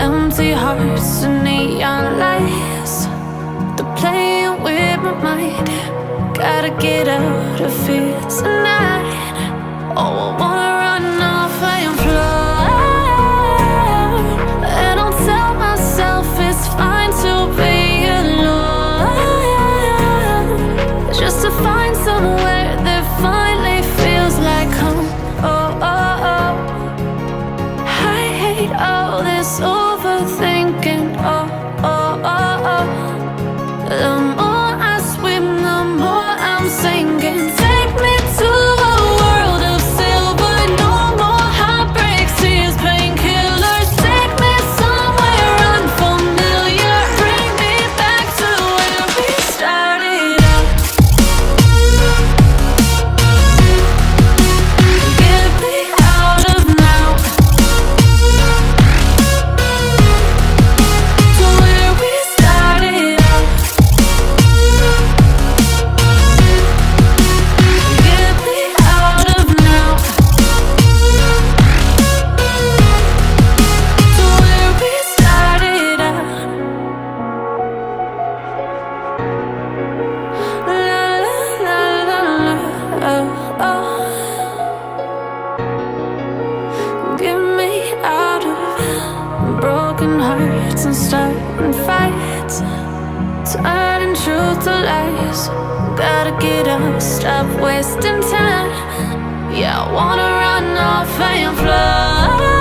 Empty hearts and neon lights, they're playing with my mind. Gotta get out of here tonight. Oh, I wanna run off and fly. And I'll tell myself it's fine to be alone, just to find somewhere that finally feels like home. Oh, oh, oh. I hate all this overthinking. Oh, oh, oh, oh. The more I swim, the more I'm sinking. Take me to a world of silver. No more heartbreaks, tears, painkillers. Take me somewhere unfamiliar. Bring me back to where we started out. Get me out of now, to where we started out. Get me out of now, to where we started out. La la la la la, oh, oh. Get me out of broken hearts and starting fights, turning truth to lies. Gotta get up, stop wasting time. Yeah, I wanna run off and fly.